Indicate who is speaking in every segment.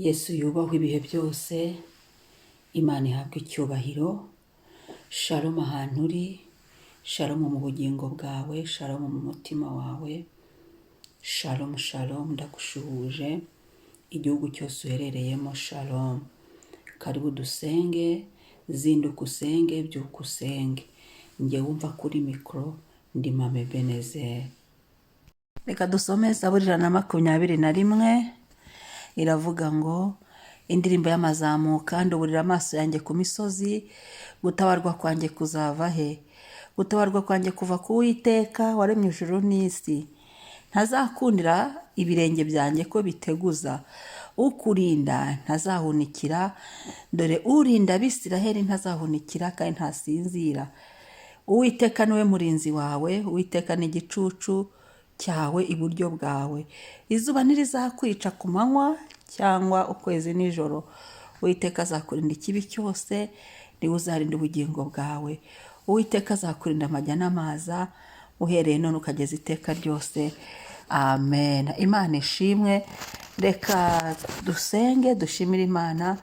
Speaker 1: Yesu yubahwe ibihe byose, Imana ihabwe icyubahiro. Shalom ahantu uri, shalom mu bugingo bwawe, shalom mu mutima wawe, shalom shalom, ndagushuhuje igihugu cyose uherereyemo, shalom. Karibu dusenge, zinduka usenge, byuka usenge. Njye wumva kuri mikoro ndi Mame Benezeri. Reka dusome Zaburi 121, iravuga ngo indirimbo y'amazamuka, nduburira amaso yanjye ku misozi, gutabarwa kwanjye kuzava he? Gutabarwa kwanjye kuva ku Uwiteka waremye ijuru n'isi. Ntazakundira ibirenge byanjye ko biteguza, ukurinda ntazahunikira, dore urinda Abisiraheli ntazahunikira kandi ntasinzira. Uwiteka niwe murinzi wawe, Uwiteka ni igicucu cyawe iburyo bwawe. Izuba ntirizakwica ku manywa cyangwa ukwezi nijoro. Uwiteka azakurinda ikibi cyose, niwe uzarinda ubugingo bwawe. Uwiteka azakurinda amajya n'amaza, uhereye none ukageza iteka ryose. Amen. Imana ishimwe. Reka dusenge, dushimire Imana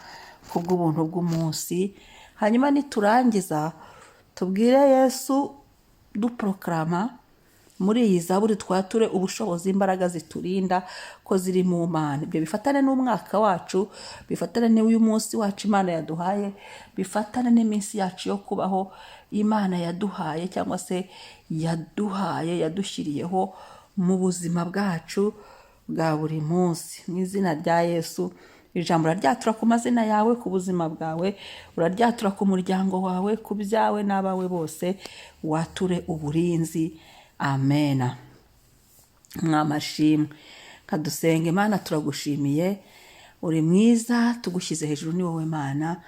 Speaker 1: kubw'ubuntu bw'umunsi. Hanyuma niturangiza tubwire Yesu duproklama muri iyi zaburi, twature ubushobozi, imbaraga ziturinda ko ziri mu Mana. Ibyo bifatane n'umwaka wacu, bifatane n'uyu munsi wacu Imana yaduhaye, bifatane n'iminsi yacu yo kubaho Imana yaduhaye cyangwa se yadushyiriyeho mu buzima bwacu bwa buri munsi. Mu izina rya Yesu, ijambo uraryatura ku mazina yawe, ku buzima bwawe, uraryatura ku muryango wawe, ku byawe n'abawe bose, wature uburinzi. Amena. Mwamashimwe. Kadusenge. Mana, turagushimiye, uri mwiza, tugushyize hejuru, ni wowe Mana.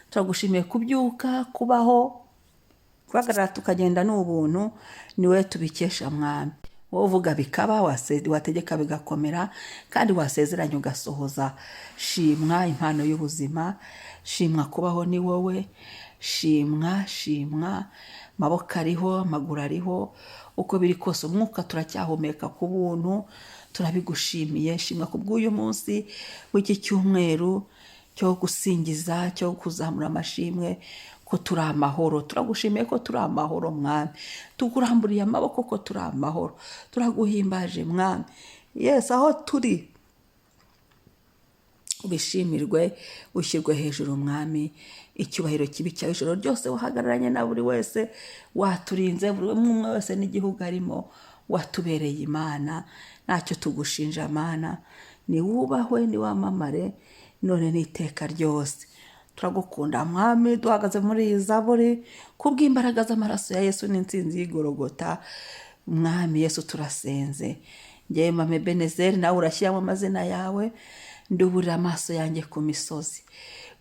Speaker 1: Turagushimiye kubyuka, kubaho, guhagarara tukagenda n'ubuntu, ni wowe tubikesha Mwami. Wowe uvuga bikaba, wategeka bigakomera, kandi wasezeranye ugasohoza. Shimwa impano y'ubuzima, shimwa kubaho ni wowe, shimwa maboko ariho, amaguru ariho, uko biri kose umwuka turacyahumeka ku buntu, turabigushimiye. Shimwa kubw'uyu munsi w'iki cyumweru cyo gusingiza, cyo kuzamura amashimwe, ko turi amahoro. Turagushimiye ko turi amahoro Mwami, tukuramburiye amaboko ko turi amahoro, turaguhimbaje Mwami. Yes, aho turi ubishimirwe, ushyirwe hejuru Mwami. Icyubahiro kibi cyawe ijoro ryose wahagararanye na buri wese, waturinze buri umwe wese n'igihugu arimo, watubereye Imana. Ntacyo tugushinja Mana, ni wubahwe, ni wamamare none n'iteka ryose. Turagukunda Mwami, duhagaze muri iyi zaburi kubw'imbaraga z'amaraso ya Yesu n'intsinzi y'igorogota. Mwami Yesu, turasenze. Njye Mame Benezeri, nawe urashyiramo amazina yawe, nduburira amaso yanjye ku misozi,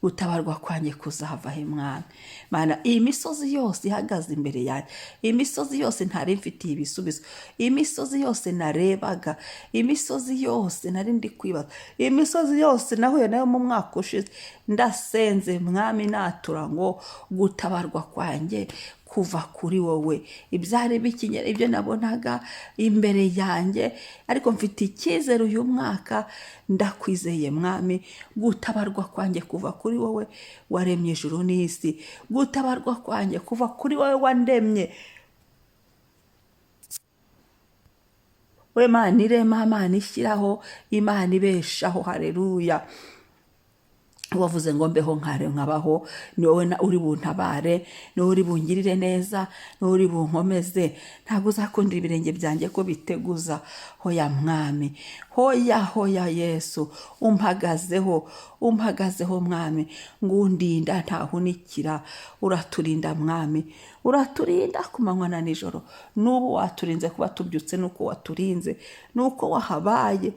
Speaker 1: gutabarwa kwanjye kuzava he Mwami. Mana, iyi misozi yose ihagaze imbere yanjye, iyi misozi yose ntari mfitiye ibisubizo, iyi misozi yose narebaga, iyi misozi yose nari ndi kwibaza, iyi misozi yose nahuye nayo mu mwaka ushize, ndasenze Mwami, natura ngo gutabarwa kwanjye kuva kuri wowe. Ibyari bikinyera, ibyo nabonaga imbere yanjye, ariko mfite icyizere uyu mwaka ndakwizeye Mwami. Gutabarwa kwanjye kuva kuri wowe waremye ijuru n'isi, gutabarwa kwanjye kuva kuri wowe wandemye. We Mana irema, Mana ishyiraho, Imana ibeshaho. Haleluya. Wavuze ngo mbeho nkabaho, ni wowe uri buntabare, ni wowe uri bungirire neza, ni wowe uri bunkomeze. Ntabwo uzakundira ibirenge byanjye ko biteguza. Hoya Mwami, hoya Yesu, umpagazeho Mwami, ngundinda ntahunikira. Uraturinda Mwami, uraturinda ku manywa na nijoro. N'ubu waturinze kuba tubyutse, nuko waturinze, nuko wahabaye.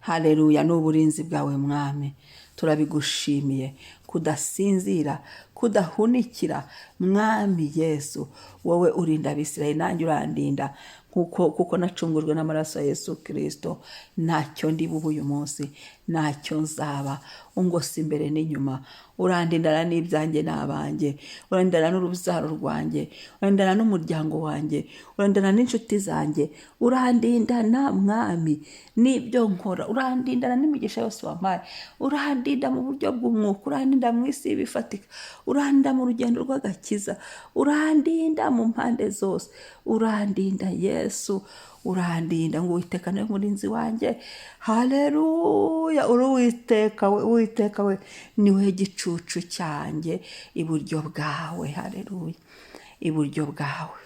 Speaker 1: Haleluya, n'uburinzi bwawe Mwami, turabigushimiye. kudasinzira, kudahunikira. Mwami Yesu, wowe urinda Abisirayeli, nanjye urandinda kuko nacungujwe n'amaraso ya Yesu Kristo. Ntacyo ndi bube uyu munsi, ntacyo nzaba, ungose imbere n'inyuma. Urandindana n'ibyanjye n'abanjye, urandindana n'urubyaro rwanjye, urandindana n'umuryango wanjye, urandindana n'inshuti zanjye, urandindana Mwami n'ibyo nkora, urandindana n'imigisha yose wampaye, urandinda mu buryo bw'umwuka, urandinda mu isi y'ibifatika, urandinda mu rugendo rw'agakiza, urandinda mu mpande zose, urandinda Yesu, urandinda ngo Uwiteka niwe murinzi wanjye. Haleluya! Uri Uwiteka we, Uwiteka we niwe gicucu cyanjye iburyo bwawe. Haleluya! Iburyo bwawe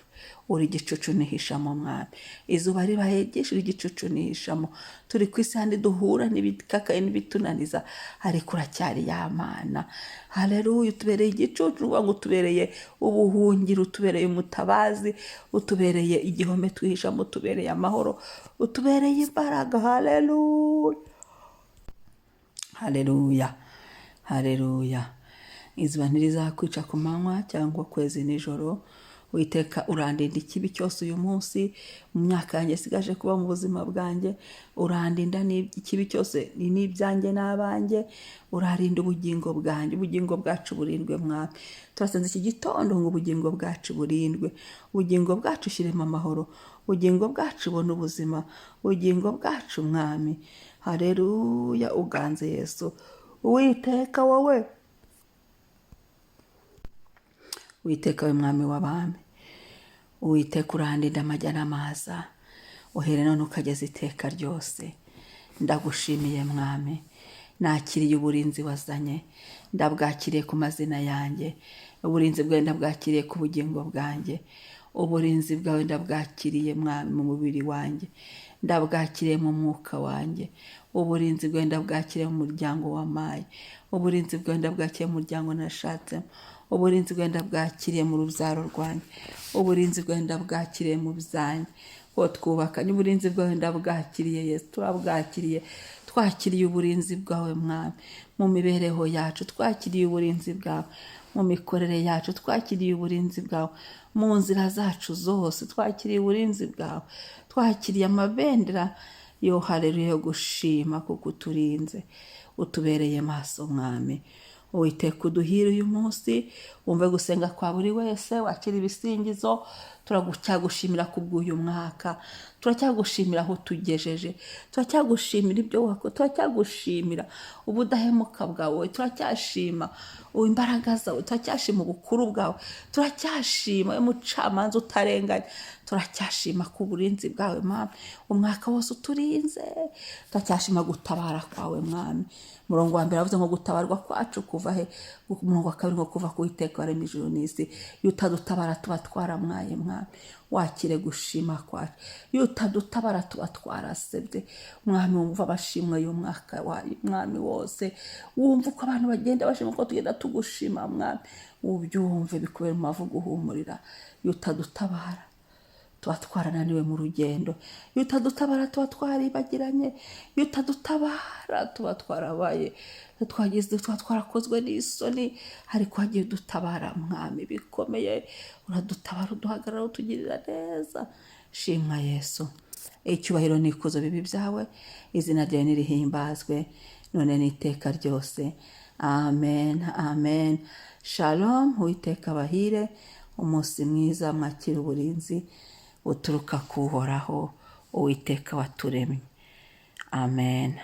Speaker 1: uri igicucu nihishamo Mwami. Izuba ribaye ryinshi, uri igicucu nihishamo. Turi ku isi handi duhura n'ibikakaye n'ibitunaniza, ariko uracyari ya Mana. Haleluya! Utubereye igicucu, uvuga ngo utubereye ubuhungiro, utubereye umutabazi, utubereye igihome twihishamo, utubereye amahoro, utubereye imbaraga. Haleluya! Haleluya! Haleluya! Izuba ntirizakwica ku manywa cyangwa kwezi nijoro. Uwiteka urandinda ikibi cyose uyu munsi, mu myaka yanjye sigaje kuba mu buzima bwanjye. Urandinda ikibi cyose n'ibyanjye n'abanjye, urarinda ubugingo bwanjye. Ubugingo bwacu burindwe Mwami. Turasenze iki gitondo ngo ubugingo bwacu burindwe, ubugingo bwacu ushyiremo amahoro, ubugingo bwacu ubone ubuzima, ubugingo bwacu Mwami. Haleluya! Uganze Yesu. Uwiteka wowe, Uwiteka we Mwami w'abami, Uwiteka urandinda amajya n'amaza, uhere none ukageza iteka ryose. Ndagushimiye Mwami, nakiriye uburinzi wazanye, ndabwakiriye ku mazina yanjye. Uburinzi bwawe ndabwakiriye ku bugingo bwanjye, uburinzi bwawe ndabwakiriye Mwami mu mubiri wanjye, ndabwakiriye mu mwuka wanjye. Uburinzi bwawe ndabwakiriye mu muryango wampaye, uburinzi bwawe ndabwakiriye mu muryango nashatsemo, uburinzi bwawe ndabwakiriye mu rubyaro rwanjye, uburinzi bwawe ndabwakiriye mu byanjye ko twubaka. N'uburinzi bwawe ndabwakiriye Yesu, turabwakiriye. Twakiriye uburinzi bwawe Mwami mu mibereho yacu, twakiriye uburinzi bwawe mu mikorere yacu, twakiriye uburinzi bwawe mu nzira zacu zose, twakiriye uburinzi bwawe, twakiriye amabendera yo haleluya yo gushima kuko uturinze, utubereye maso Mwami. Uwiteka uduhire uyu munsi, wumve gusenga kwa buri wese, wakira ibisingizo. Turacyagushimira kubw'uyu mwaka, turacyagushimira aho tugejeje, turacyagushimira ibyo wakoze, turacyagushimira ubudahemuka bwawe, turacyashima imbaraga zawe, turacyashima ubukuru bwawe, turacyashima umucamanza utarenganya, turacyashima ku burinzi bwawe Mwami. Umwaka wose uturinze, turacyashima gutabara kwawe Mwami. Umurongo wa mbere avuze ngo gutabarwa kwacu kuva he? Umurongo wa kabiri ngo kuva ku Uwiteka waremye ijuru n'isi. Iyo utadutabara tuba twaramwaye Mwami. Wakire gushima kwacu. Iyo utadutabara tuba twarasebye Mwami. Wumva abashimwe uyu mwaka Mwami wose, wumva uko abantu bagenda bashima, uko tugenda tugushima Mwami. Ubyumve bikubere mu mavu guhumurira. Iyo utadutabara tuba twarananiwe mu rugendo, iyo utadutabara tuba twaribagiranye, iyo utadutabara tuba twarabaye tuba twarakozwe n'isoni. Ariko wagiye udutabara Mwami bikomeye, uradutabara, uduhagarara, utugirira neza. Shimwa Yesu. Icyubahiro n'ikuzo bibi byawe, izina ryawe nirihimbazwe none n'iteka ryose. Amen, amen. Shalom. Uwiteka abahire, umunsi mwiza, mwakira uburinzi buturuka ku Uhoraho, Uwiteka waturemye. Amen.